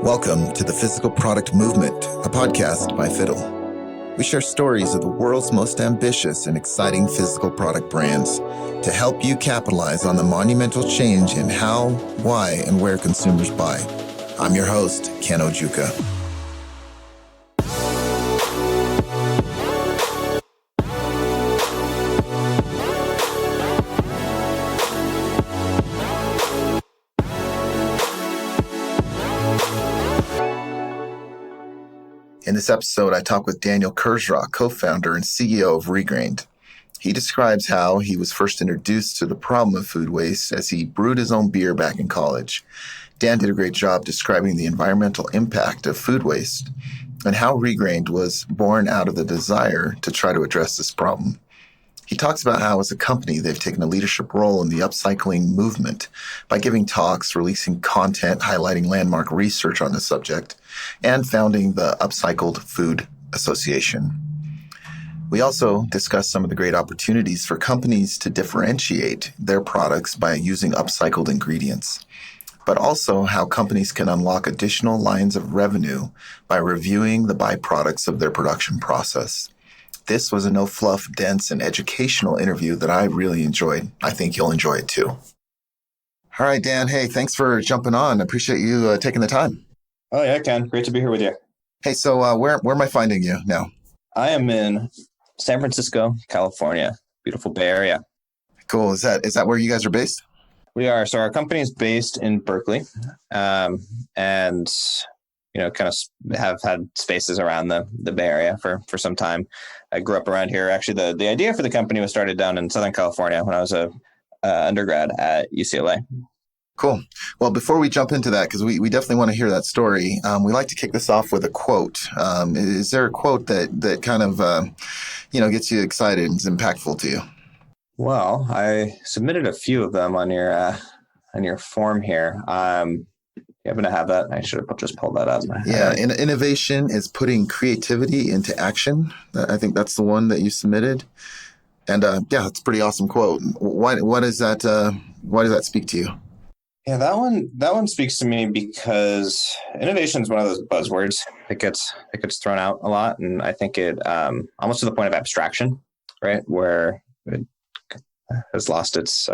Welcome to the Physical Product Movement, a podcast by Fiddle. We share stories of the world's most ambitious and exciting physical product brands to help you capitalize on the monumental change in how, why, and where consumers buy. I'm your host, Ken Ojuka. In this episode, I talk with Daniel Kurzrock, co-founder and CEO of ReGrained. He describes how he was first introduced to the problem of food waste as he brewed his own beer back in college. Dan did a great job describing the environmental impact of food waste and how ReGrained was born out of the desire to try to address this problem. He talks about how, as a company, they've taken a leadership role in the upcycling movement by giving talks, releasing content, highlighting landmark research on the subject, and founding the Upcycled Food Association. We also discuss some of the great opportunities for companies to differentiate their products by using upcycled ingredients, but also how companies can unlock additional lines of revenue by reviewing the byproducts of their production process. This was a no-fluff, dense, and educational interview that I really enjoyed. I think you'll enjoy it too. All right, Dan. Hey, thanks for jumping on. I appreciate you taking the time. Oh, yeah, Ken. Great to be here with you. Hey, so where am I finding you now? I am in San Francisco, California. Beautiful Bay Area. Cool. Is that where you guys are based? We are. So our company is based in Berkeley, and kind of have had spaces around the Bay Area for some time. I grew up around here. Actually, the idea for the company was started down in Southern California when I was a undergrad at UCLA. Cool. Well, before we jump into that, because we definitely want to hear that story, we like to kick this off with a quote. Is there a quote that kind of gets you excited and is impactful to you? Well, I submitted a few of them on your form here. You happen to have that? I should have just pulled that up. Yeah, innovation is putting creativity into action. I think that's the one that you submitted. And it's a pretty awesome quote. Why does that speak to you? Yeah, that one speaks to me because innovation is one of those buzzwords that gets thrown out a lot, and I think it almost to the point of abstraction, right, where it has lost its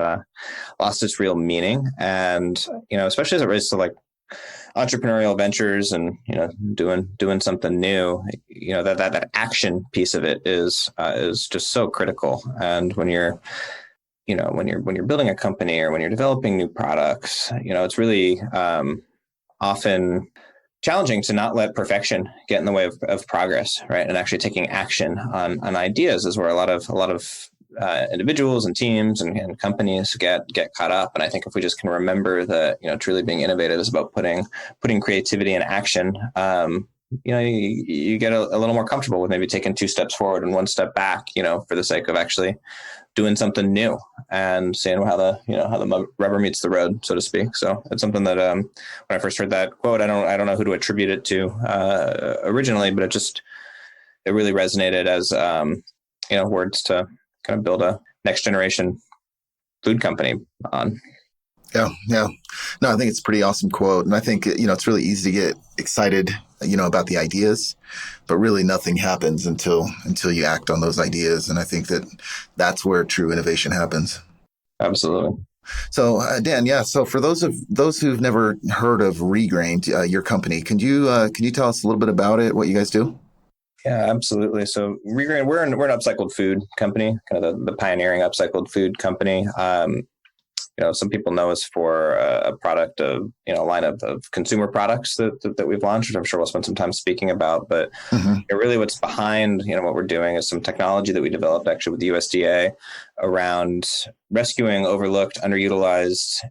real meaning, and especially as it relates to like entrepreneurial ventures and doing something new, that action piece of it is just so critical. And when you're building a company or when you're developing new products, it's really often challenging to not let perfection get in the way of progress, right? And actually taking action on ideas is where a lot of individuals and teams and companies get caught up. And I think if we just can remember that, truly being innovative is about putting creativity in action, you get a little more comfortable with maybe taking 2 steps forward and 1 step back, for the sake of actually doing something new and seeing how the rubber meets the road, so to speak. So it's something that when I first heard that quote, I don't know who to attribute it to originally, but it really resonated as words to kind of build a next generation food company on. Yeah. No, I think it's a pretty awesome quote. And I think, it's really easy to get excited, about the ideas, but really nothing happens until you act on those ideas. And I think that's where true innovation happens. Absolutely. So, Dan, so for those who've never heard of ReGrained, your company, can you tell us a little bit about it, what you guys do? Yeah, absolutely. So ReGrained, we're an upcycled food company, kind of the pioneering upcycled food company. Some people know us for a product of, a line of consumer products that we've launched, which I'm sure we'll spend some time speaking about. But really what's behind, what we're doing is some technology that we developed actually with the USDA around rescuing overlooked, underutilized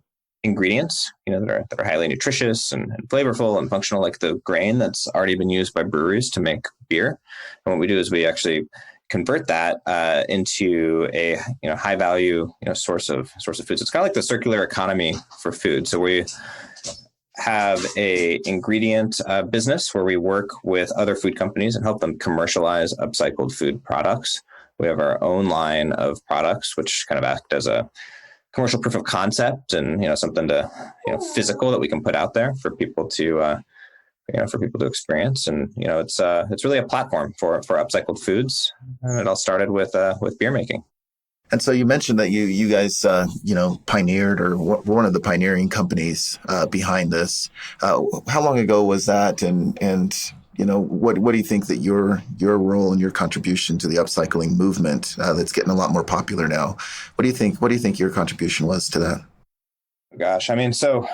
ingredients, that are highly nutritious and flavorful and functional, like the grain that's already been used by breweries to make beer. And what we do is we actually convert that into a high value source of foods. It's kind of like the circular economy for food. So we have a ingredient business where we work with other food companies and help them commercialize upcycled food products. We have our own line of products which kind of act as a commercial proof of concept and something to physical that we can put out there for people to for people to experience. And it's really a platform for upcycled foods. And it all started with beer making. And so you mentioned that you guys pioneered, or were one of the pioneering companies behind this. How long ago was that? And what do you think that your role and your contribution to the upcycling movement that's getting a lot more popular now? What do you think your contribution was to that? Gosh, I mean, so,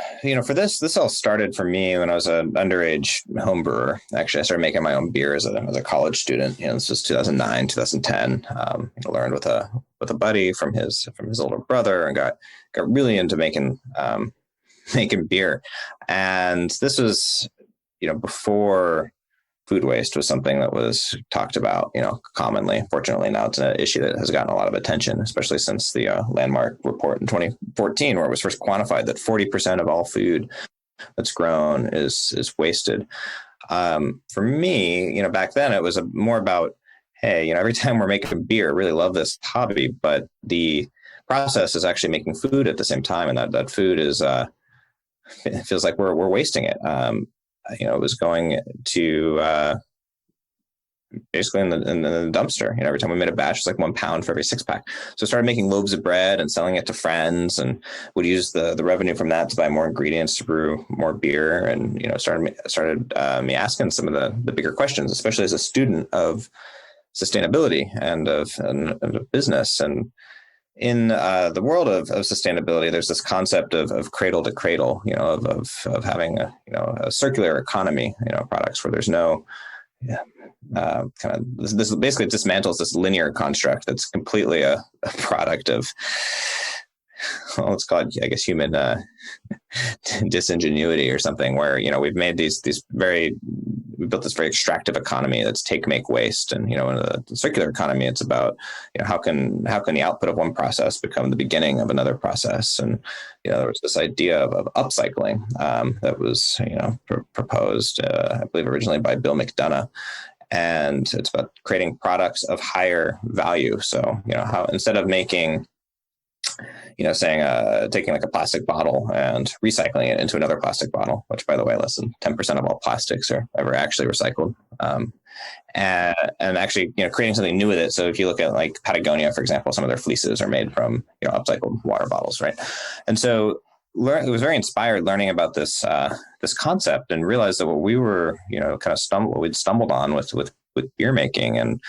for this all started for me when I was an underage home brewer. Actually, I started making my own beer as a college student. This was 2009, 2010. Learned with a buddy from his older brother, and got really into making beer. And this was, before food waste was something that was talked about, commonly. Fortunately, now it's an issue that has gotten a lot of attention, especially since the landmark report in 2014, where it was first quantified that 40% of all food that's grown is wasted. For me, back then it was more about, hey, every time we're making beer, I really love this hobby, but the process is actually making food at the same time, and that food is it feels like we're wasting it. It was going to basically in the dumpster. Every time we made a batch, it's like 1 pound for every 6-pack. So I started making loaves of bread and selling it to friends, and would use the revenue from that to buy more ingredients to brew more beer. And started me asking some of the bigger questions, especially as a student of sustainability and of business. And in the world of sustainability, there's this concept of cradle to cradle, of having a circular economy, products where there's no this basically dismantles this linear construct that's completely a product of, well, let's call it, I guess, human disingenuity or something, where we've made we built this very extractive economy that's take, make, waste. And in the circular economy, it's about how can the output of one process become the beginning of another process. And there was this idea of upcycling that was proposed, I believe, originally by Bill McDonough. And it's about creating products of higher value. So how, instead of making taking like a plastic bottle and recycling it into another plastic bottle, which, by the way, less than 10% of all plastics are ever actually recycled. And actually, creating something new with it. So if you look at like Patagonia, for example, some of their fleeces are made from, upcycled water bottles, right? And so it was very inspired learning about this concept, and realized that what we were, we'd stumbled on with beer making and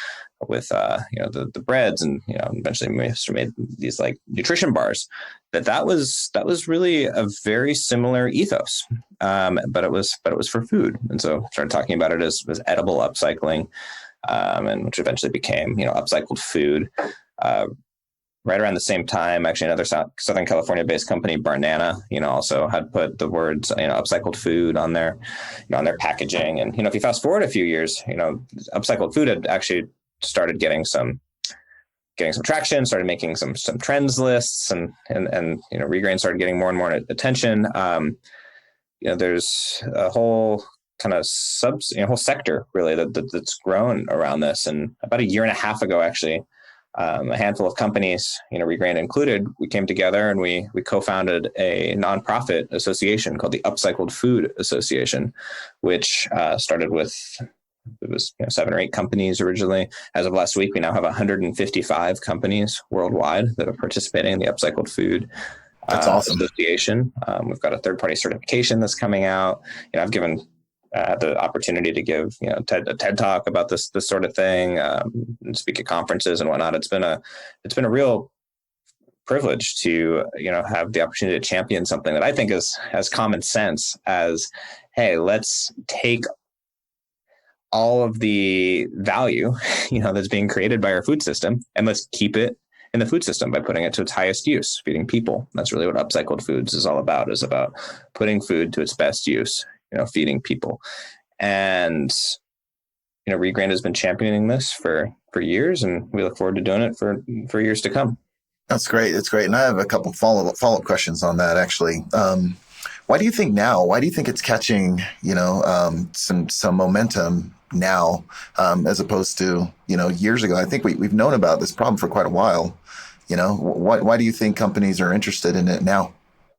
with the breads, and eventually we made these like nutrition bars, that was really a very similar ethos, but it was for food. And so started talking about it as edible upcycling, and which eventually became upcycled food. Right around the same time, actually, another Southern California-based company, Barnana, also had put the words, upcycled food on their packaging. And if you fast forward a few years, upcycled food had actually started getting some traction, started making some trends lists, and ReGrained started getting more and more attention. There's a whole kind of whole sector really that's grown around this. And about a year and a half ago, actually, a handful of companies, ReGrained included, we came together and we co-founded a nonprofit association called the Upcycled Food Association, which started with, it was 7 or 8 companies originally. As of last week, we now have 155 companies worldwide that are participating in the Upcycled Food That's awesome. Association. We've got a third-party certification that's coming out. I've given the opportunity to give a TED talk about this sort of thing, and speak at conferences and whatnot. It's been a real privilege to have the opportunity to champion something that I think is as common sense as, hey, let's take all of the value that's being created by our food system, and let's keep it in the food system by putting it to its highest use, feeding people. That's really what upcycled foods is all about, is about putting food to its best use, feeding people. And ReGrained has been championing this for years, and we look forward to doing it for years to come. That's great. That's great. And I have a couple follow-up questions on that, actually. Why do you think now? Why do you think it's catching, some momentum now, as opposed to, years ago? I think we've known about this problem for quite a while. Why do you think companies are interested in it now?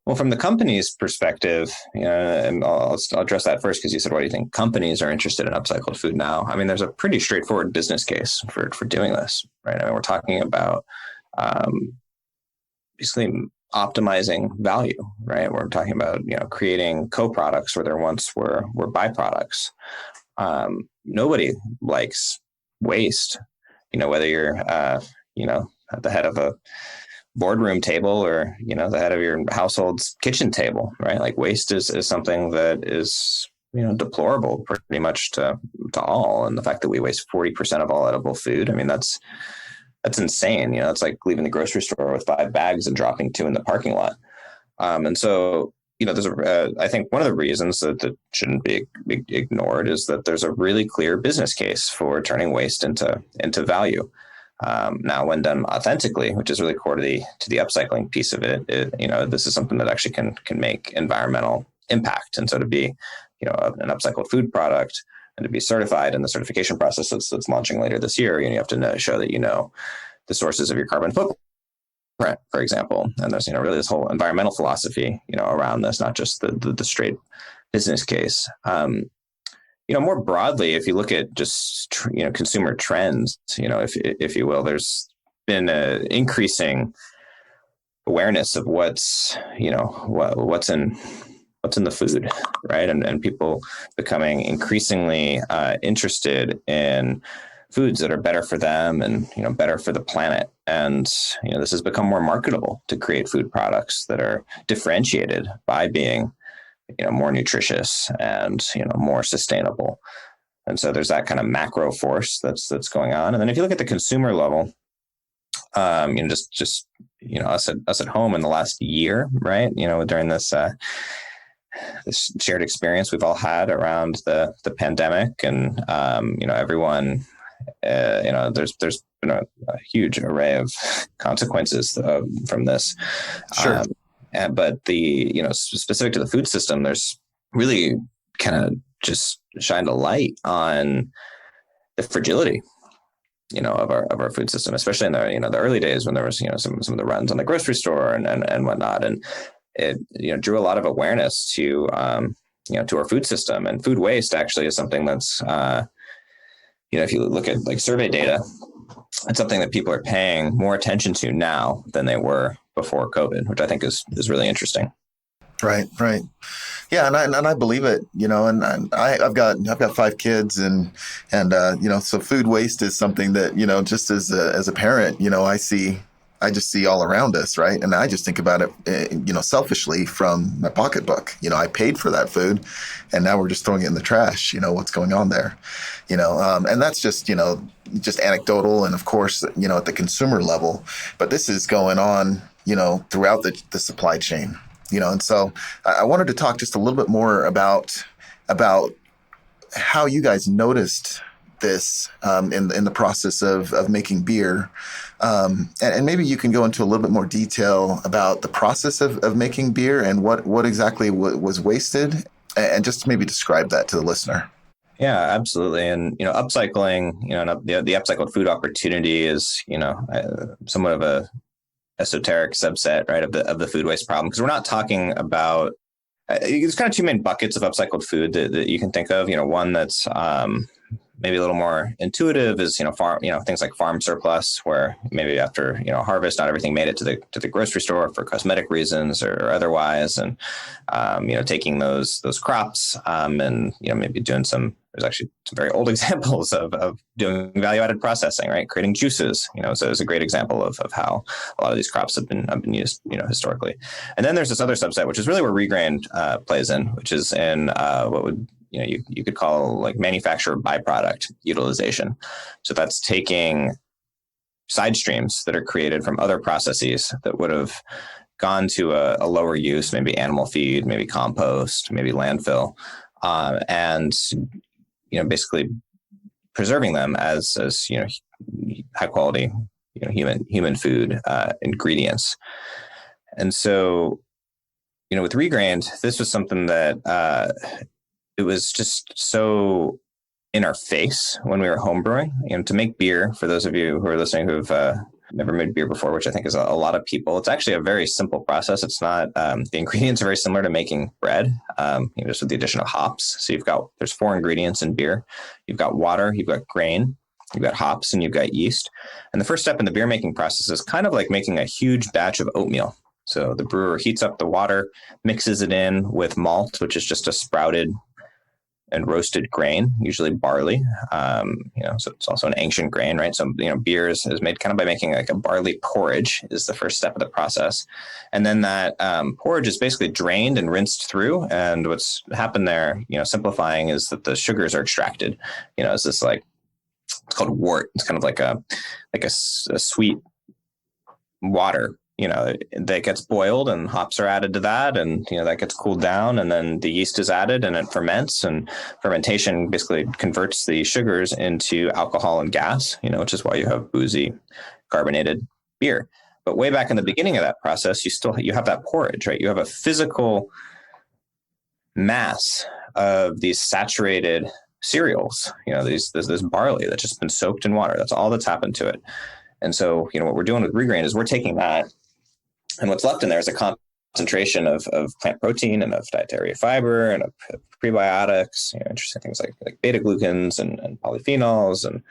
Well, from the company's perspective, and I'll address that first because you said, what do you think companies are interested in upcycled food now? I mean, there's a pretty straightforward business case for doing this, right? I mean, we're talking about um, basically optimizing value, right? We're talking about creating co-products where there once were byproducts. Nobody likes waste, whether you're at the head of a boardroom table or the head of your household's kitchen table, right? Like waste is something that is deplorable pretty much to all. And the fact that we waste 40% of all edible food, I mean, that's insane. It's like leaving the grocery store with 5 bags and dropping 2 in the parking lot. And so there's I think one of the reasons that shouldn't be ignored is that there's a really clear business case for turning waste into value. Now, when done authentically, which is really core to the upcycling piece of it, this is something that actually can make environmental impact. And so to be, an upcycled food product and to be certified in the certification process that's launching later this year, you have to show that the sources of your carbon footprint, for example. And there's really this whole environmental philosophy, around this, not just the straight business case. More broadly, if you look at just consumer trends, if you will, there's been an increasing awareness of what's in the food, right? And people becoming increasingly interested in foods that are better for them and better for the planet. And this has become more marketable to create food products that are differentiated by being more nutritious and more sustainable. And so there's that kind of macro force that's going on. And then if you look at the consumer level, just us at home in the last year, right? During this shared experience we've all had around the pandemic, and everyone, there's been a huge array of consequences from this. Sure. But specific to the food system, there's really kind of just shined a light on the fragility, of our food system, especially in the early days when there was some of the runs on the grocery store and whatnot, and it drew a lot of awareness to to our food system. And food waste actually is something that's if you look at like survey data, it's something that people are paying more attention to now than they were before COVID, which I think is really interesting. Right. Yeah. And I believe it, and I've got 5 kids and so food waste is something that, just as a parent, I just see all around us. Right. And I just think about it, selfishly from my pocketbook. I paid for that food and now we're just throwing it in the trash. What's going on there, and that's just, just anecdotal. And of course, at the consumer level, but this is going on, throughout the supply chain, and so I wanted to talk just a little bit more about how you guys noticed this in the process of making beer. And maybe you can go into a little bit more detail about the process of making beer and what exactly was wasted, and just maybe describe that to the listener. Yeah, absolutely. And, upcycling, the upcycled food opportunity is, somewhat of a esoteric subset, right, of the food waste problem, because we're not talking about, there's kind of 2 main buckets of upcycled food that you can think of. One that's maybe a little more intuitive is, farm, things like farm surplus, where maybe after, harvest, not everything made it to the grocery store for cosmetic reasons or otherwise. And, taking those crops and, maybe doing there's actually some very old examples of doing value-added processing, right? Creating juices, so it's a great example of how a lot of these crops have been used, historically. And then there's this other subset, which is really where ReGrained plays in, which is in what would, you could call like manufacturer byproduct utilization. So that's taking side streams that are created from other processes that would have gone to a lower use, maybe animal feed, maybe compost, maybe landfill, and basically preserving them as high quality human food ingredients. And so with ReGrained, this was something that it was just so in our face when we were homebrewing. To make beer, for those of you who are listening who've never made beer before, which I think is a lot of people. It's actually a very simple process. It's not, the ingredients are very similar to making bread, just with the addition of hops. So there's 4 ingredients in beer. You've got water, you've got grain, you've got hops, and you've got yeast. And the first step in the beer making process is kind of like making a huge batch of oatmeal. So the brewer heats up the water, mixes it in with malt, which is just a sprouted and roasted grain, usually barley. So it's also an ancient grain, right? So, beer is made kind of by making like a barley porridge is the first step of the process. And then that porridge is basically drained and rinsed through. And what's happened there, simplifying, is that the sugars are extracted. It's this it's called wort. It's kind of like a sweet water, that gets boiled, and hops are added to that, and that gets cooled down, and then the yeast is added, and it ferments, and fermentation basically converts the sugars into alcohol and gas, which is why you have boozy carbonated beer. But way back in the beginning of that process, you have that porridge, right? You have a physical mass of these saturated cereals, this barley that's just been soaked in water. That's all that's happened to it. And so, what we're doing with ReGrained is we're taking that, and what's left in there is a concentration of plant protein and of dietary fiber and of prebiotics, interesting things like beta glucans and polyphenols and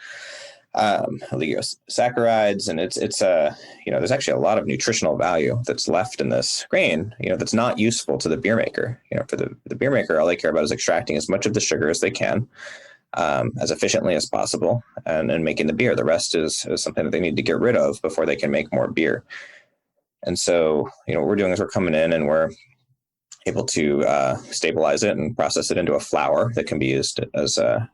oligosaccharides. And it's there's actually a lot of nutritional value that's left in this grain, that's not useful to the beer maker. For the beer maker, all they care about is extracting as much of the sugar as they can, as efficiently as possible, and making the beer. The rest is something that they need to get rid of before they can make more beer. And so, what we're doing is we're coming in and we're able to stabilize it and process it into a flour that can be used as a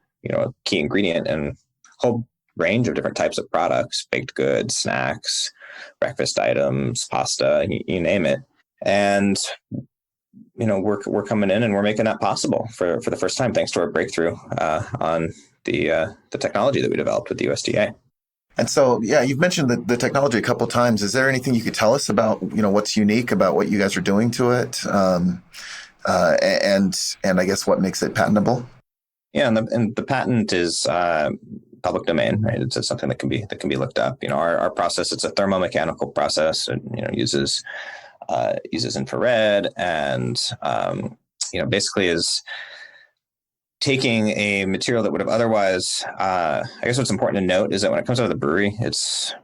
key ingredient in a whole range of different types of products: baked goods, snacks, breakfast items, pasta, you name it. And we're coming in and we're making that possible for the first time, thanks to our breakthrough on the technology that we developed with the USDA. And so, you've mentioned the technology a couple of times. Is there anything you could tell us about, what's unique about what you guys are doing to it, and I guess what makes it patentable? Yeah, and the patent is public domain, right? It's something that can be looked up. Our process, it's a thermomechanical process. It uses infrared, and basically is taking a material that would have otherwise, I guess what's important to note is that when it comes out of the brewery, it's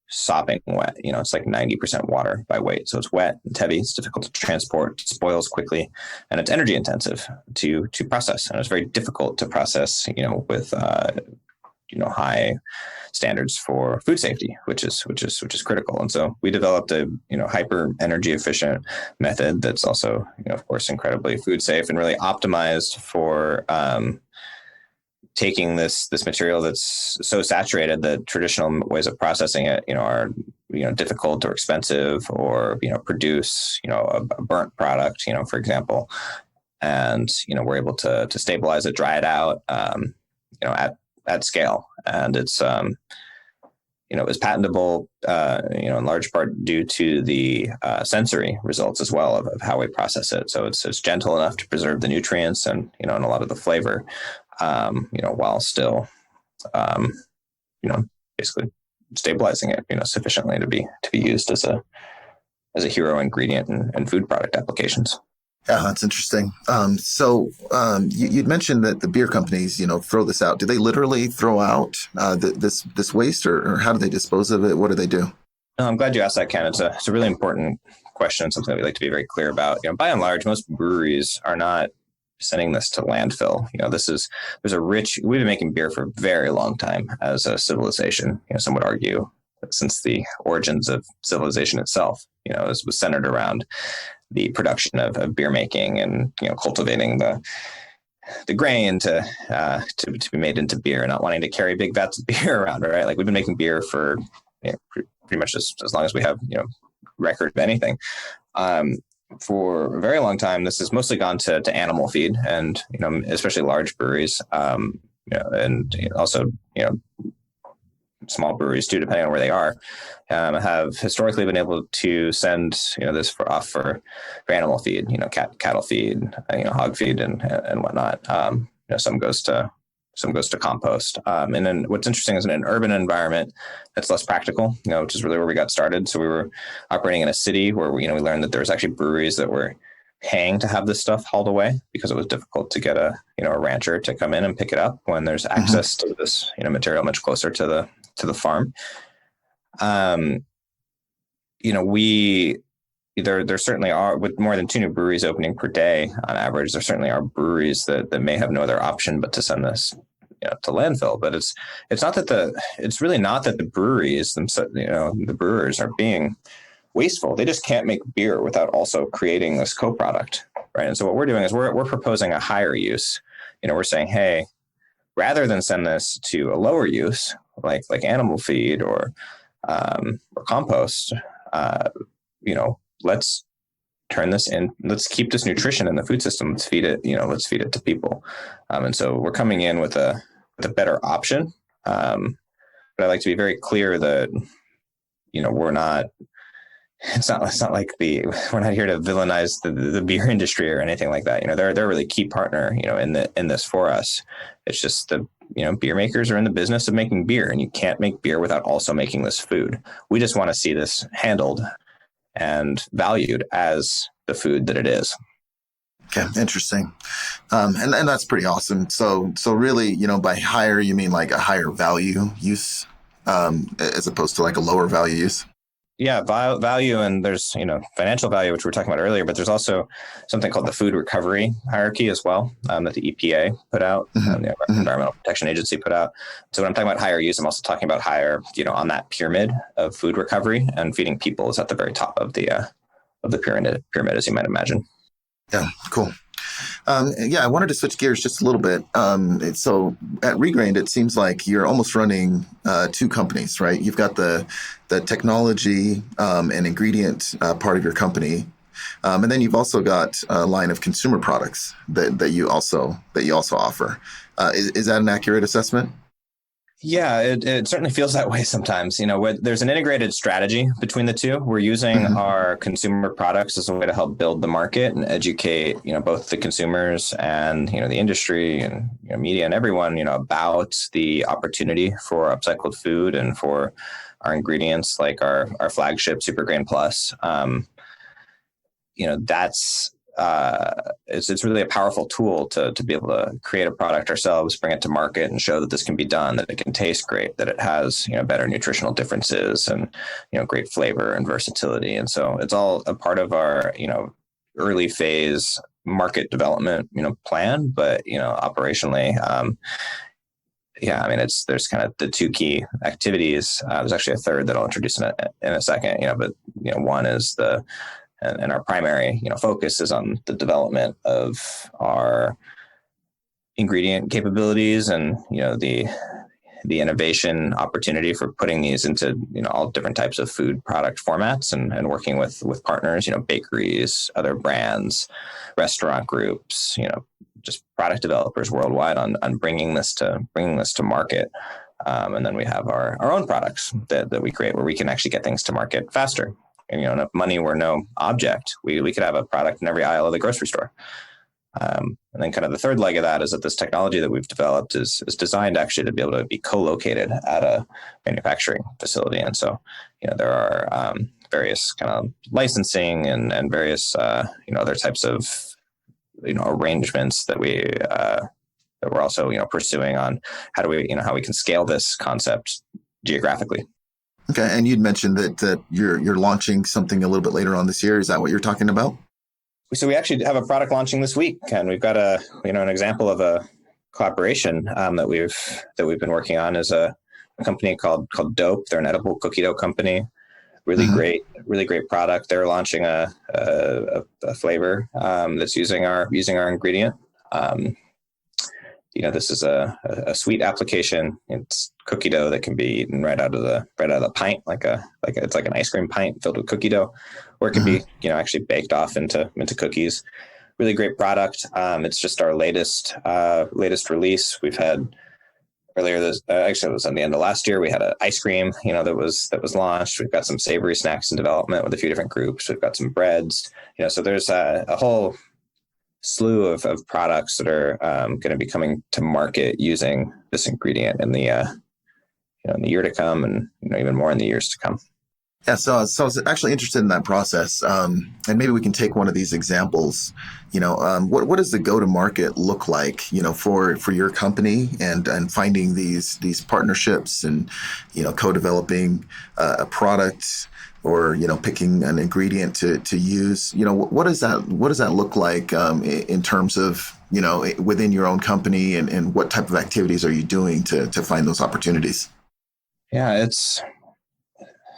sopping wet. It's like 90% water by weight. So it's wet, it's heavy, it's difficult to transport, it spoils quickly, and it's energy intensive to process. And it's very difficult to process, with high standards for food safety, which is critical. And so we developed a hyper energy efficient method that's also of course incredibly food safe and really optimized for taking this material that's so saturated that traditional ways of processing it are difficult or expensive, or produce a burnt product, for example. And we're able to stabilize it, dry it out at scale. And it's it was patentable in large part due to the sensory results as well of how we process it. So it's gentle enough to preserve the nutrients and and a lot of the flavor, while still basically stabilizing it sufficiently to be used as a hero ingredient in food product applications. Yeah, that's interesting. You'd mentioned that the beer companies, throw this out. Do they literally throw out this waste, or how do they dispose of it? What do they do? No, I'm glad you asked that, Ken. It's a really important question, something that we like to be very clear about. By and large, most breweries are not sending this to landfill. We've been making beer for a very long time as a civilization. Some would argue since the origins of civilization itself, was centered around the production of beer making and cultivating the grain to be made into beer, and not wanting to carry big vats of beer around, right? Like, we've been making beer for pretty much as long as we have record of anything. For a very long time, this has mostly gone to animal feed, and especially large breweries, and also small breweries too, depending on where they are, have historically been able to send this for animal feed, cattle feed, hog feed, and whatnot. Some goes to some goes to compost. And then what's interesting is in an urban environment, that's less practical, which is really where we got started. So we were operating in a city where we learned that there was actually breweries that were paying to have this stuff hauled away because it was difficult to get a rancher to come in and pick it up when there's access to this material much closer to the farm. There certainly are, with more than 2 new breweries opening per day on average, there certainly are breweries that may have no other option but to send this to landfill. But it's really not that the breweries themselves, the brewers are being wasteful. They just can't make beer without also creating this co-product, right? And so what we're doing is we're proposing a higher use. We're saying, hey, rather than send this to a lower use, like animal feed or compost, let's turn this in. Let's keep this nutrition in the food system. Let's feed it. Let's feed it to people. And so we're coming in with a better option. But I like to be very clear that we're not. It's not like we're not here to villainize the beer industry or anything like that. They're a really key partner, in this for us. It's just the beer makers are in the business of making beer, and you can't make beer without also making this food. We just want to see this handled and valued as the food that it is. Okay, interesting. And that's pretty awesome. So really, by higher, you mean like a higher value use, as opposed to like a lower value use? Yeah, value, and there's financial value, which we were talking about earlier, but there's also something called the food recovery hierarchy as well, that the EPA put out, the Environmental Protection Agency put out. So when I'm talking about higher use, I'm also talking about higher, on that pyramid of food recovery, and feeding people is at the very top of the pyramid, as you might imagine. Yeah, cool. I wanted to switch gears just a little bit. So at ReGrained, it seems like you're almost running 2 companies, right? You've got the technology and ingredient part of your company, and then you've also got a line of consumer products that you also offer. Is that an accurate assessment? Yeah, it certainly feels that way sometimes. There's an integrated strategy between the two. We're using our consumer products as a way to help build the market and educate, both the consumers and, the industry and media and everyone, about the opportunity for upcycled food and for our ingredients like our flagship Super Grain Plus. That's it's really a powerful tool to be able to create a product ourselves, bring it to market, and show that this can be done, that it can taste great, that it has better nutritional differences and great flavor and versatility. And so it's all a part of our early phase market development plan, but operationally. There's kind of the 2 key activities. There's actually a third that I'll introduce in a second. But one is and our primary, focus is on the development of our ingredient capabilities and, the innovation opportunity for putting these into, all different types of food product formats and working with partners, bakeries, other brands, restaurant groups, just product developers worldwide on bringing this to market. And then we have our own products that we create where we can actually get things to market faster. And, if money were no object, we could have a product in every aisle of the grocery store. And then kind of the third leg of that is that this technology that we've developed is designed actually to be able to be co-located at a manufacturing facility. And so, there are various kind of licensing and various, other types of, arrangements that we're also, pursuing on how do we, how we can scale this concept geographically. Okay, and you'd mentioned that you're launching something a little bit later on this year. Is that what you're talking about? So we actually have a product launching this week, and we've got an example of a collaboration that we've been working on is a company called Dope. They're an edible cookie dough company. Really great product. They're launching a flavor that's using our ingredient. This is a sweet application. It's cookie dough that can be eaten right out of the pint, it's like an ice cream pint filled with cookie dough, or it can be actually baked off into cookies. Really great product. It's just our latest release. We've had earlier this actually it was on the end of last year. We had an ice cream that was launched. We've got some savory snacks in development with a few different groups. We've got some breads. So there's a whole slew of products that are going to be coming to market using this ingredient in the in the year to come, and even more in the years to come. Yeah, so I was actually interested in that process, and maybe we can take one of these examples. What does the go-to-market look like, for your company, and finding these partnerships, and co-developing a product, or picking an ingredient to use. What does that look like in terms of within your own company, and what type of activities are you doing to find those opportunities? Yeah,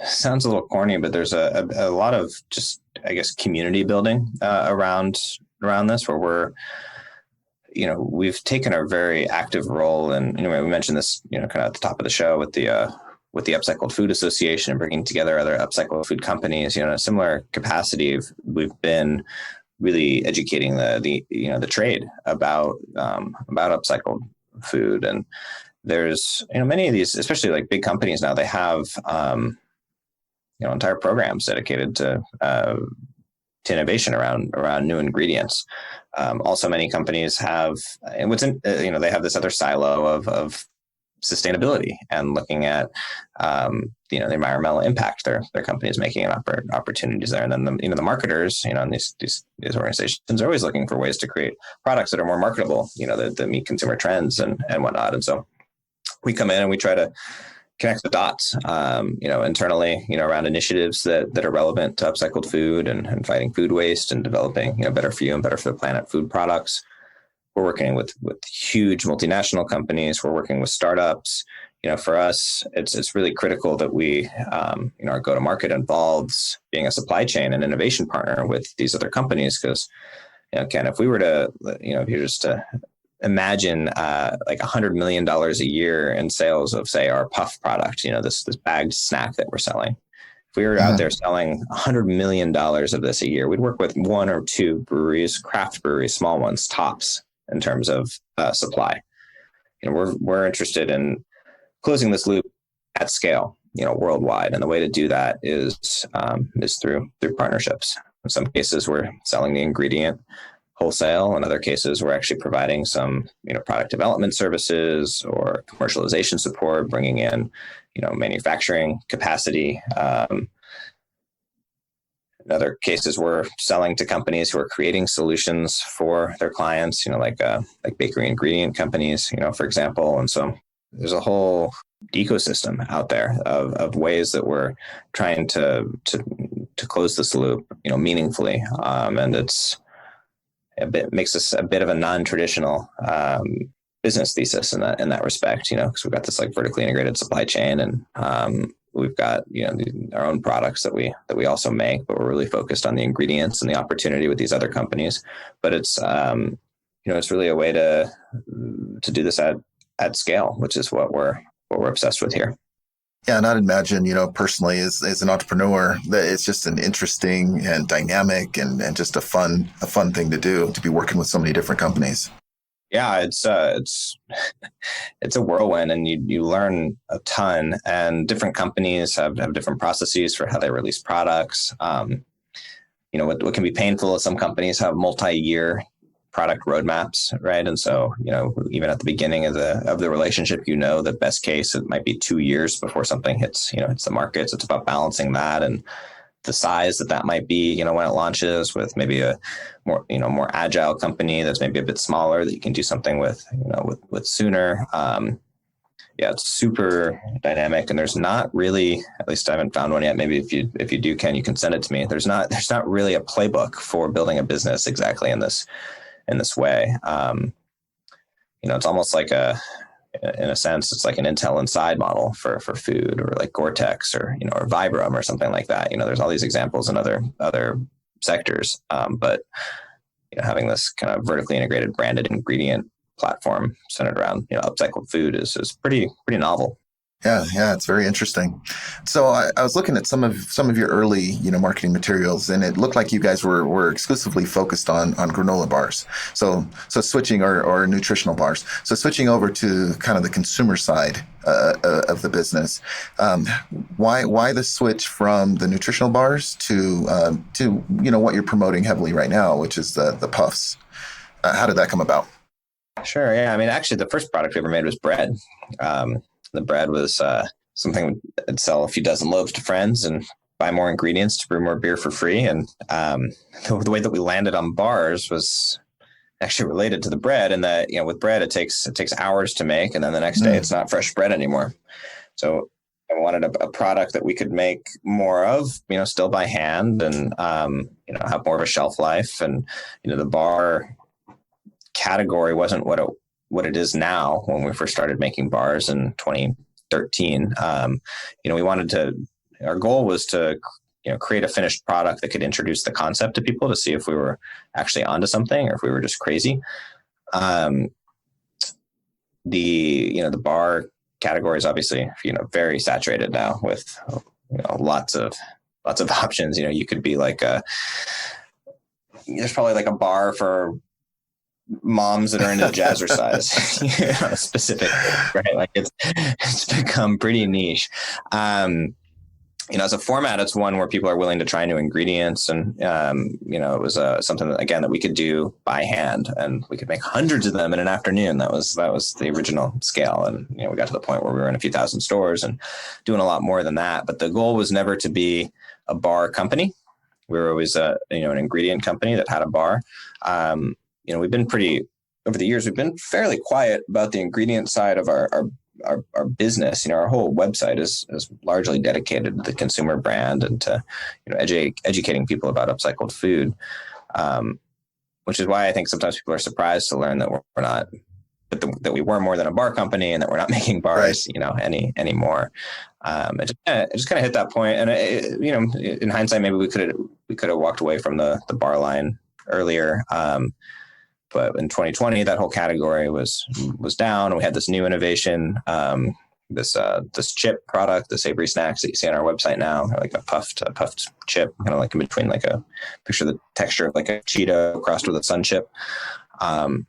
sounds a little corny, but there's a lot of just, I guess, community building around this, where we've taken a very active role, and we mentioned this kind of at the top of the show with the Upcycled Food Association, and bringing together other upcycled food companies. In a similar capacity, we've been really educating the trade about upcycled food. And there's many of these, especially like big companies now, they have entire programs dedicated to innovation around new ingredients. Also, many companies have, and they have this other silo of sustainability, and looking at the environmental impact their company is making, and opportunities there. And then the marketers, and these organizations are always looking for ways to create products that are more marketable, that meet consumer trends and whatnot. And so we come in and we try to connect the dots, internally, around initiatives that are relevant to upcycled food, and fighting food waste, and developing, better for you and better for the planet food products. We're working with huge multinational companies. We're working with startups. For us, it's really critical that we, our go-to-market involves being a supply chain and innovation partner with these other companies. Because, Ken, if we were to, if you're just to imagine like $100 million a year in sales of, say, our puff product, this bagged snack that we're selling. If we were out there selling $100 million of this a year, we'd work with one or two breweries, craft breweries, small ones, tops, in terms of supply. We're interested in closing this loop at scale, worldwide. And the way to do that is through partnerships. In some cases, we're selling the ingredient wholesale. In other cases, we're actually providing some, product development services or commercialization support, bringing in, manufacturing capacity. In other cases, we're selling to companies who are creating solutions for their clients, like bakery ingredient companies, for example. And so there's a whole ecosystem out there of ways that we're trying to close this loop, meaningfully. And makes us a bit of a non-traditional business thesis in that respect, because we've got this like vertically integrated supply chain, and we've got our own products that we also make, but we're really focused on the ingredients and the opportunity with these other companies. But it's it's really a way to do this at scale, which is what we're obsessed with here. Yeah, and I'd imagine, personally, as an entrepreneur, that it's just an interesting and dynamic and just a fun thing to do, to be working with so many different companies. Yeah, it's a whirlwind, and you learn a ton. And different companies have different processes for how they release products. What can be painful is some companies have multi-year product roadmaps, right? And so, even at the beginning of the relationship, the best case, it might be 2 years before something hits the markets. It's about balancing that and the size that might be, when it launches, with maybe a more agile company that's maybe a bit smaller that you can do something with sooner. It's super dynamic, and there's not really, at least I haven't found one yet. Maybe if you do, Ken, you can send it to me. There's not really a playbook for building a business exactly in this way. It's almost like in a sense, it's like an Intel Inside model for food, or like Gore-Tex, or or Vibram, or something like that. There's all these examples in other sectors, but having this kind of vertically integrated branded ingredient platform centered around upcycled food is pretty novel. Yeah, it's very interesting. So I was looking at some of your early, marketing materials, and it looked like you guys were exclusively focused on granola bars. So switching or nutritional bars. So switching over to kind of the consumer side of the business. Um, why the switch from the nutritional bars to what you're promoting heavily right now, which is the puffs? How did that come about? Sure. Yeah. I mean, actually, the first product we ever made was bread. Um, the bread was something I'd sell a few dozen loaves to friends and buy more ingredients to brew more beer for free. And the way that we landed on bars was actually related to the bread, and that with bread it takes hours to make, and then the next day Mm, it's not fresh bread anymore. So I wanted a product that we could make more of, still by hand, and have more of a shelf life. And the bar category wasn't what it is now when we first started making bars in 2013. We wanted to. Our goal was to create a finished product that could introduce the concept to people to see if we were actually onto something or if we were just crazy. Um, the bar category is obviously very saturated now with lots of options. You could be like there's probably like a bar for moms that are into the jazzercise, specific, right? Like it's become pretty niche. As a format, it's one where people are willing to try new ingredients, and it was something that, again, that we could do by hand, and we could make hundreds of them in an afternoon. That was the original scale, and we got to the point where we were in a few thousand stores and doing a lot more than that. But the goal was never to be a bar company. We were always an ingredient company that had a bar. We've been over the years, we've been fairly quiet about the ingredient side of our business. Our whole website is largely dedicated to the consumer brand and to educating people about upcycled food, which is why I think sometimes people are surprised to learn that we're not, that we were more than a bar company, and that we're not making bars, right, anymore. It just kind of hit that point, and in hindsight, maybe we could have walked away from the bar line earlier. But in 2020, that whole category was down, and we had this new innovation, this chip product, the savory snacks that you see on our website now, like a puffed chip, kind of like in between, like picture the texture of like a Cheeto crossed with a Sun chip. And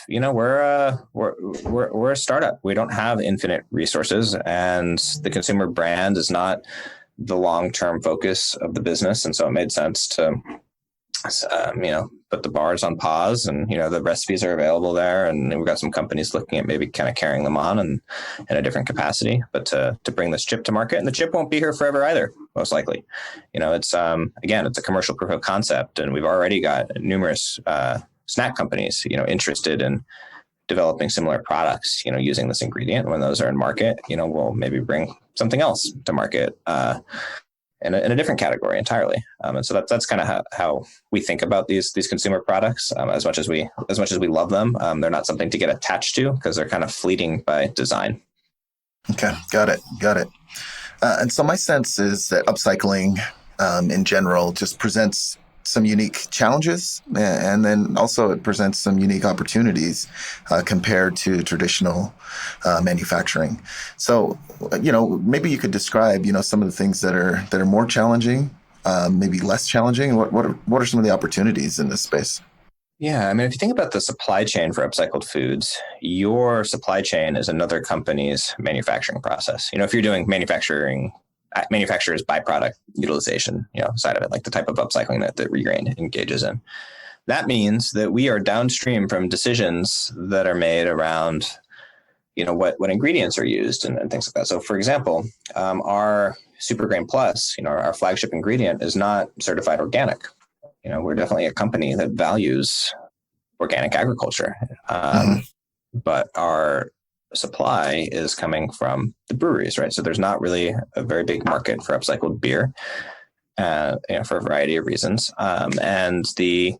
we're a startup. We don't have infinite resources, and the consumer brand is not the long-term focus of the business, and so it made sense to put the bars on pause, and the recipes are available there, and we've got some companies looking at maybe kind of carrying them on and in a different capacity, but to bring this chip to market. And the chip won't be here forever either, most likely. It's again, it's a commercial proof of concept, and we've already got numerous snack companies interested in developing similar products using this ingredient. When those are in market, we'll maybe bring something else to market in a different category entirely. And so that's kind of how we think about these consumer products. As much as we love them, they're not something to get attached to, because they're kind of fleeting by design. okay, got it. And so my sense is that upcycling in general just presents some unique challenges, and then also it presents some unique opportunities compared to traditional manufacturing. So, maybe you could describe, some of the things that are more challenging, maybe less challenging. What are some of the opportunities in this space? Yeah, I mean, if you think about the supply chain for upcycled foods, your supply chain is another company's manufacturing process. If you're doing manufacturer's byproduct utilization, side of it, like the type of upcycling that ReGrained engages in. That means that we are downstream from decisions that are made around, what ingredients are used and things like that. So, for example, our Super Grain Plus, our flagship ingredient, is not certified organic. We're definitely a company that values organic agriculture, but our supply is coming from the breweries, right? So there's not really a very big market for upcycled beer, for a variety of reasons. And the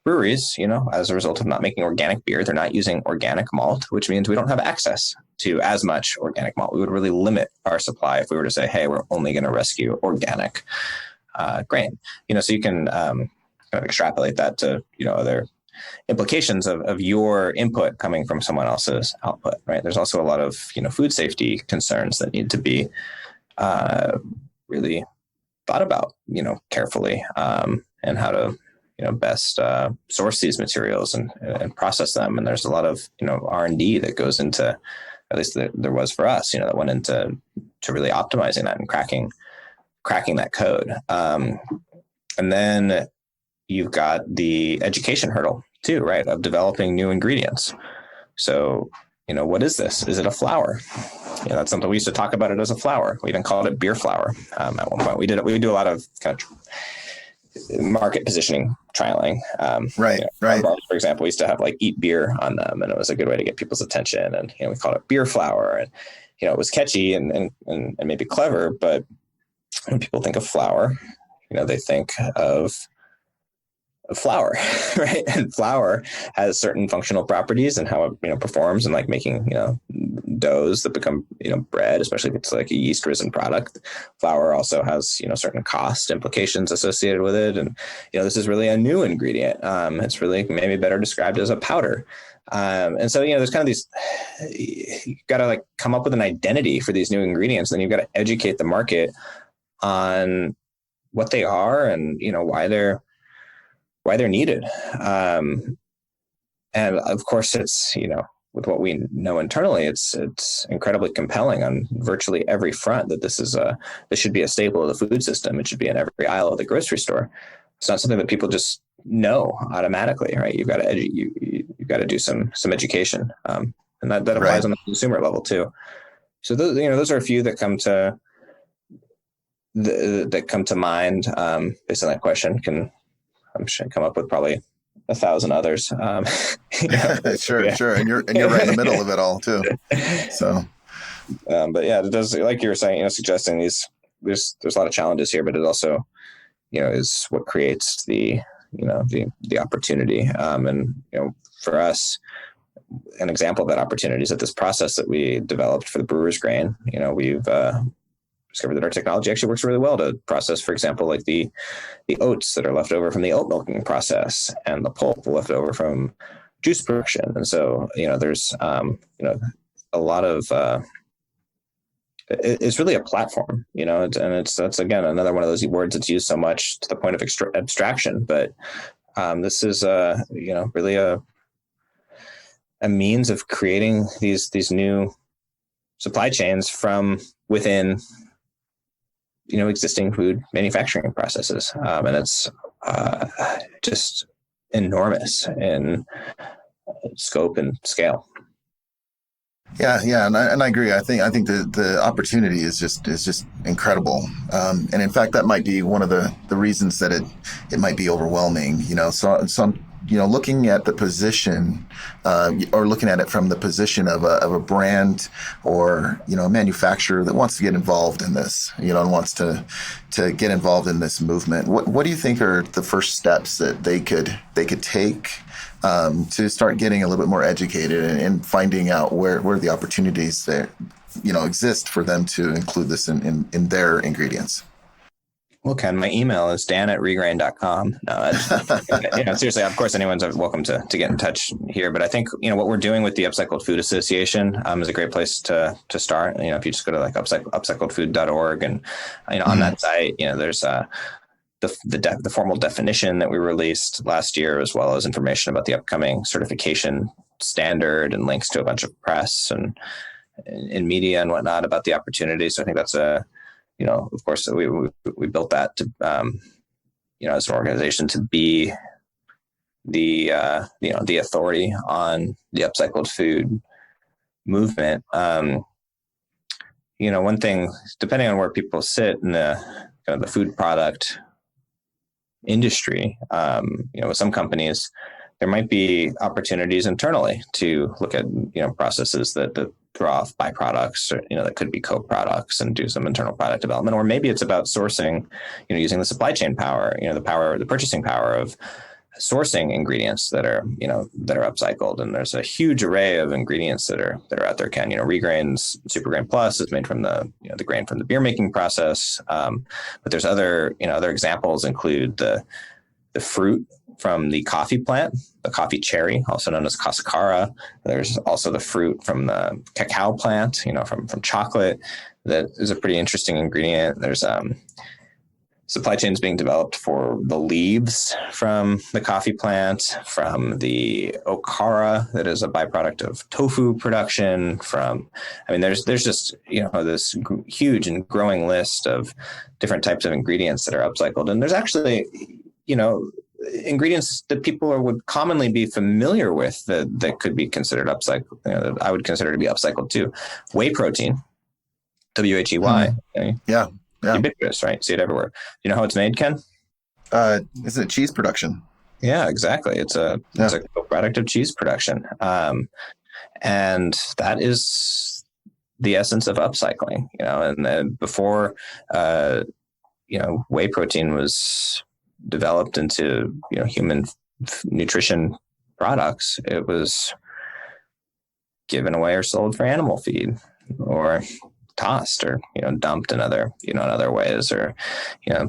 breweries, as a result of not making organic beer, they're not using organic malt, which means we don't have access to as much organic malt. We would really limit our supply if we were to say, hey, we're only going to rescue organic grain. So you can kind of extrapolate that to, other implications of your input coming from someone else's output, right? There's also a lot of, food safety concerns that need to be really thought about, carefully, and how to, best source these materials and process them. And there's a lot of, R&D that goes into, at least there was for us, that went into really optimizing that and cracking that code. And then you've got the education hurdle too, right? Of developing new ingredients. So, what is this? Is it a flour? That's something we used to talk about it as a flour. We even called it beer flour at one point. We do a lot of kind of market positioning trialing. Right. Bars, for example, we used to have like eat beer on them, and it was a good way to get people's attention. And we called it beer flour, and it was catchy and maybe clever. But when people think of flour, they think of flour, right? And flour has certain functional properties and how it performs and like making doughs that become bread, especially if it's like a yeast risen product. Flour also has certain cost implications associated with it, and this is really a new ingredient. It's really maybe better described as a powder. And so there's kind of these, you got to like come up with an identity for these new ingredients, and then you've got to educate the market on what they are and why they're needed. And of course it's, with what we know internally, it's incredibly compelling on virtually every front that this should be a staple of the food system. It should be in every aisle of the grocery store. It's not something that people just know automatically, right? You've got to do some education. And that applies right on the consumer level too. So those are a few that come to mind based on that question. I'm sure come up with probably 1,000 others. Sure. And you're right in the middle of it all too. So, but yeah, it does, like you were saying, suggesting there's a lot of challenges here, but it also, is what creates the opportunity. And, for us, an example of that opportunity is that this process that we developed for the brewer's grain, we've, discovered that our technology actually works really well to process, for example, like the oats that are left over from the oat milking process and the pulp left over from juice production. And so, there's, a lot of, it's really a platform, and that's again, another one of those words that's used so much to the point of abstraction. But this is, really a means of creating these new supply chains from within existing food manufacturing processes. And it's just enormous in scope and scale. Yeah, and I agree. I think the opportunity is just incredible. And in fact, that might be one of the reasons that it might be overwhelming. So some looking at the position, or looking at it from the position of a brand or, a manufacturer that wants to get involved in this, and wants to get involved in this movement. What do you think are the first steps that they could take to start getting a little bit more educated and finding out where the opportunities that, exist for them to include this in their ingredients? Well, Ken, my email is dan@regrained.com. No, seriously, of course, anyone's welcome to get in touch here. But I think, what we're doing with the Upcycled Food Association is a great place to start. If you just go to like upcycledfood.org and, on that site, there's the formal definition that we released last year, as well as information about the upcoming certification standard and links to a bunch of press and in media and whatnot about the opportunity. So I think that's of course, we built that to, as an organization to be the authority on the upcycled food movement. One thing, depending on where people sit in the food product industry, with some companies, there might be opportunities internally to look at, processes that draw off byproducts, or, that could be co-products, and do some internal product development. Or maybe it's about sourcing, using the supply chain power, the purchasing power of sourcing ingredients that are upcycled. And there's a huge array of ingredients that are out there. Ken, ReGrained's Super Grain Plus is made from the grain from the beer making process. But there's other examples include the fruit from the coffee plant, the coffee cherry, also known as cascara. There's also the fruit from the cacao plant, from chocolate. That is a pretty interesting ingredient. There's supply chains being developed for the leaves from the coffee plant, from the okara that is a byproduct of tofu production. There's just this huge and growing list of different types of ingredients that are upcycled, and there's actually ingredients that people would commonly be familiar with that could be considered upcycled. That I would consider to be upcycled too. Whey protein, WHEY. Yeah. Ubiquitous, right? See it everywhere. You know how it's made, Ken? Isn't it cheese production? Yeah, exactly. It's a co-product of cheese production. And that is the essence of upcycling, and then before, whey protein was developed into, human nutrition products, it was given away or sold for animal feed, or tossed, or dumped in other ways, or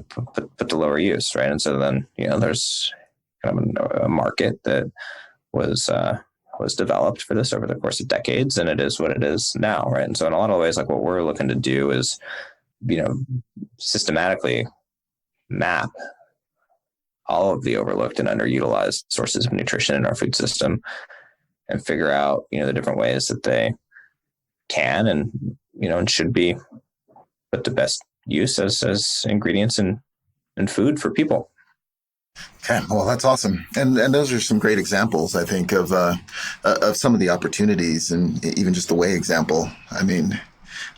put to lower use, right? And so then there's kind of a market that was developed for this over the course of decades, and it is what it is now, right? And so in a lot of ways, like what we're looking to do is systematically map all of the overlooked and underutilized sources of nutrition in our food system, and figure out the different ways that they can and should be put to best use as ingredients in food for people. Okay, well, that's awesome, and those are some great examples, I think, of some of the opportunities, and even just the whey example. I mean,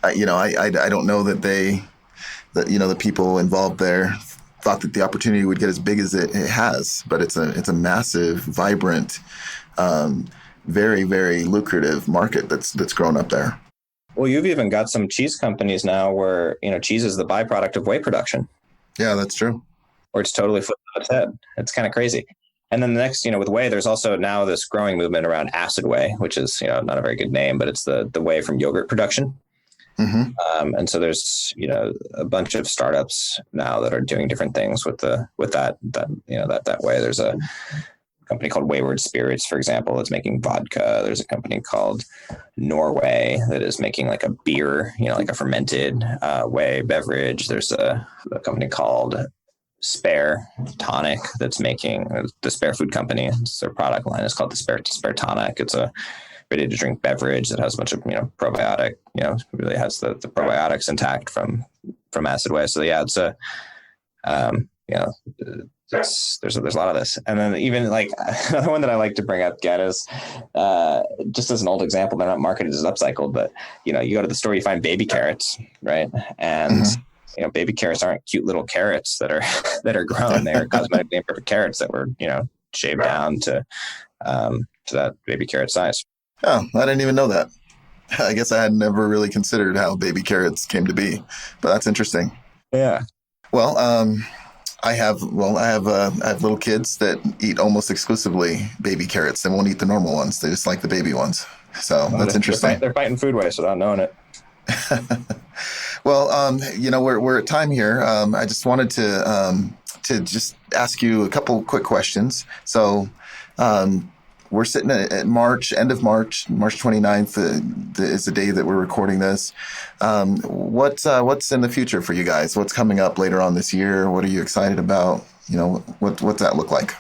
I don't know that the people involved there thought that the opportunity would get as big as it has, but it's a massive, vibrant, very, very lucrative market that's grown up there. Well, you've even got some cheese companies now where, cheese is the byproduct of whey production. Yeah, that's true. Or it's totally flipped on its head. It's kind of crazy. And then the next, with whey, there's also now this growing movement around acid whey, which is, not a very good name, but it's the whey from yogurt production. Mm-hmm. And so there's, a bunch of startups now that are doing different things with that whey. There's a company called Wayward Spirits, for example, that's making vodka. There's a company called Norway that is making like a beer, like a fermented whey beverage. There's a company called Spare Tonic that's making the Spare Food Company. It's their product line is called the Spare Tonic. It's a ready to drink beverage that has a bunch of probiotic. Really has the probiotics intact from acid whey. So yeah, it's a there's a lot of this. And then even like another one that I like to bring up, Get, is just as an old example, they're not marketed as upcycled, but you go to the store, you find baby carrots, right? And mm-hmm. Baby carrots aren't cute little carrots that are grown. They're cosmetically imperfect carrots that were shaved down to that baby carrot size. Oh, I didn't even know that. I guess I had never really considered how baby carrots came to be, but that's interesting. Yeah. Well, I have little kids that eat almost exclusively baby carrots. They won't eat the normal ones. They just like the baby ones. So that's interesting. They're fighting food waste without knowing it. Well, we're at time here. I just wanted to just ask you a couple quick questions. So, we're sitting at March, end of March 29th is the day that we're recording this. What's in the future for you guys? What's coming up later on this year? What are you excited about? What's that look like?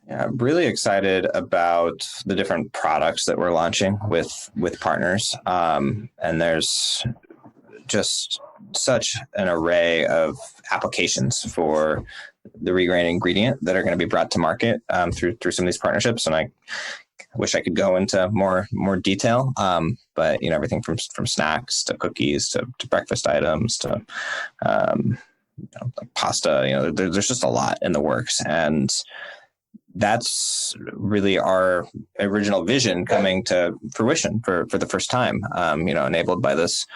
Yeah, I'm really excited about the different products that we're launching with partners. And there's just such an array of applications for the ReGrained ingredient that are going to be brought to market through some of these partnerships. And I wish I could go into more detail, but everything from snacks to cookies to breakfast items to like pasta. There's just a lot in the works, and that's really our original vision coming to fruition for the first time. Enabled by this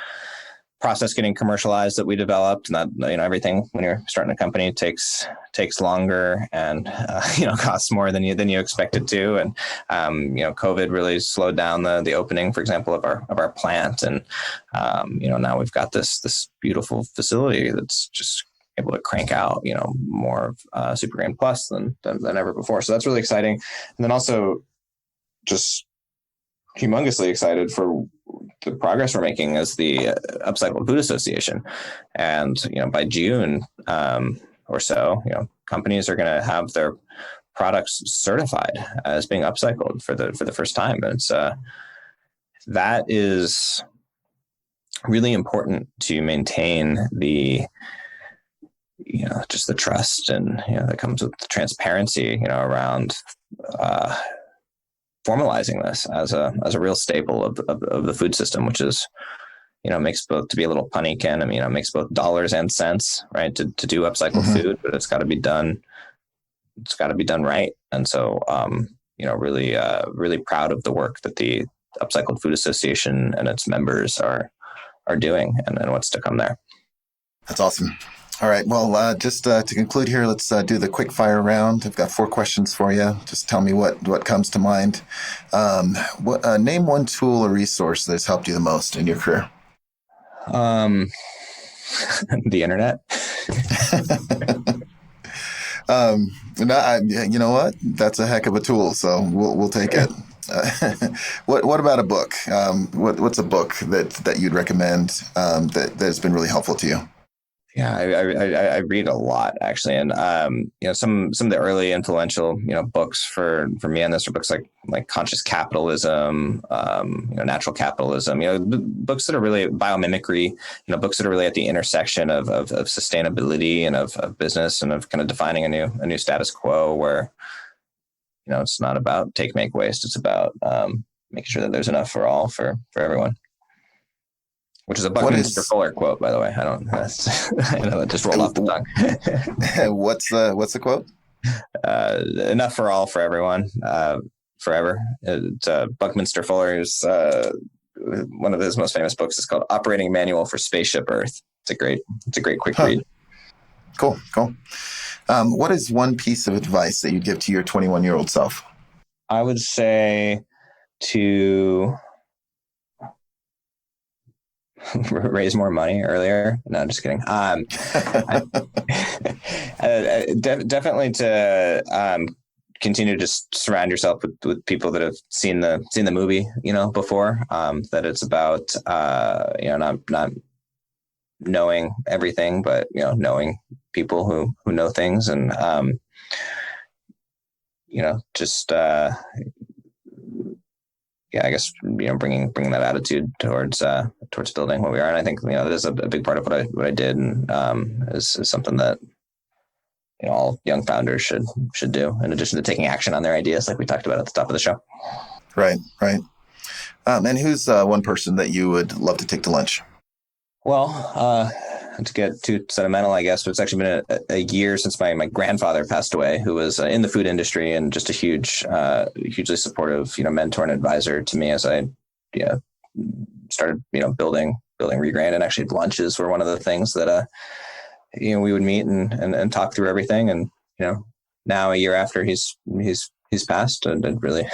process getting commercialized that we developed, and that everything when you're starting a company takes longer and costs more than you expect it to, and COVID really slowed down the opening, for example, of our plant, and now we've got this beautiful facility that's just able to crank out, more Super Grain Plus than ever before. So that's really exciting. And then also just humongously excited for the progress we're making as the Upcycled Food Association. And, by June or so, companies are going to have their products certified as being upcycled for the first time. And it's that is really important to maintain the just the trust and that comes with the transparency around formalizing this as a real staple of the food system, which is makes both, to be a little punny, Ken, makes both dollars and cents, right, to do upcycled food, but it's got to be done right. And so really proud of the work that the Upcycled Food Association and its members are doing and what's to come there. That's awesome. All right. Well, just to conclude here, let's do the quick fire round. I've got 4 questions for you. Just tell me what comes to mind. Name one tool or resource that's helped you the most in your career. The internet. You know what? That's a heck of a tool. So we'll take it. What about a book? What's a book that you'd recommend that has been really helpful to you? Yeah, I read a lot, actually, and some of the early influential books for me on this are books like Conscious Capitalism, Natural Capitalism, books that are really biomimicry, books that are really at the intersection of sustainability and of business and of kind of defining a new status quo where it's not about take, make, waste. It's about making sure that there's enough for all for everyone. Which is a Buckminster Fuller quote, by the way. I know that just rolled off the tongue. What's the quote? Enough for all, for everyone, forever. Buckminster Fuller's one of his most famous books is called Operating Manual for Spaceship Earth. It's a great quick read. Cool. What is one piece of advice that you'd give to your 21-year-old self? I would say to raise more money earlier. No, I'm just kidding. Definitely to continue to just surround yourself with people that have seen the movie, before. That it's about not knowing everything, but knowing people who know things, and just. I guess bringing that attitude towards building what we are, and I think that is a big part of what I did, and is something that all young founders should do, in addition to taking action on their ideas, like we talked about at the top of the show. Right. And who's one person that you would love to take to lunch? Well, to get too sentimental, I guess, but it's actually been a year since my grandfather passed away, who was in the food industry and just a hugely supportive, mentor and advisor to me as I started, building ReGrained. And actually lunches were one of the things that, we would meet and talk through everything. And, now a year after he's passed, I'd really,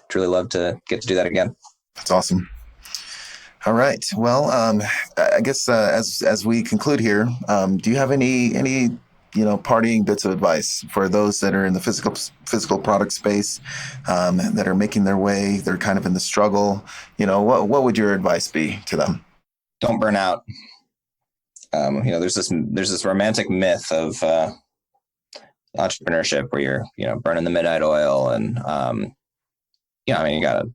truly love to get to do that again. That's awesome. All right. Well, I guess as we conclude here, do you have any parting bits of advice for those that are in the physical product space, that are making their way? They're kind of in the struggle. What would your advice be to them? Don't burn out. There's this romantic myth of entrepreneurship where you're burning the midnight oil, and you gotta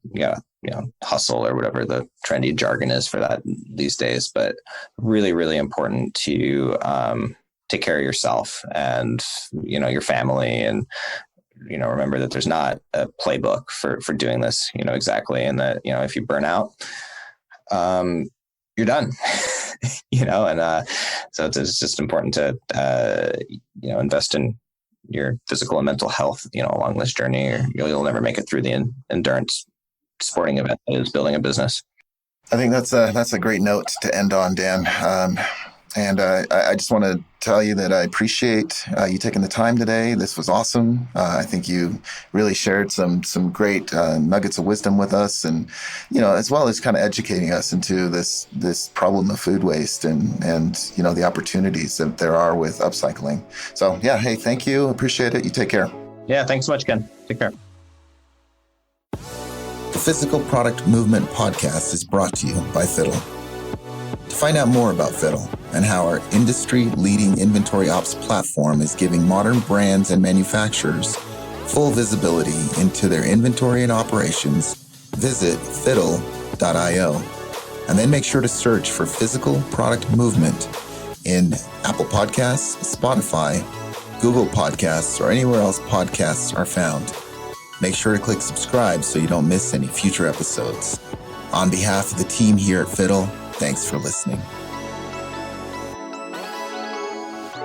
hustle or whatever the trendy jargon is for that these days, but really, really important to take care of yourself and, your family, and, remember that there's not a playbook for doing this, exactly. And that, if you burn out, you're done, and so it's just important to, invest in your physical and mental health, along this journey, or you'll never make it through the endurance sporting event that is building a business. I think that's a great note to end on, Dan. And I just want to tell you that I appreciate you taking the time today. This was awesome. I think you really shared some great nuggets of wisdom with us, and as well as kind of educating us into this problem of food waste and the opportunities that there are with upcycling. So yeah, hey, thank you. Appreciate it. You take care. Yeah, thanks so much, Ken. Take care. The Physical Product Movement podcast is brought to you by Fiddle. To find out more about Fiddle and how our industry-leading inventory ops platform is giving modern brands and manufacturers full visibility into their inventory and operations, visit fiddle.io. And then make sure to search for Physical Product Movement in Apple Podcasts, Spotify, Google Podcasts, or anywhere else podcasts are found. Make sure to click subscribe so you don't miss any future episodes. On behalf of the team here at Fiddle, thanks for listening.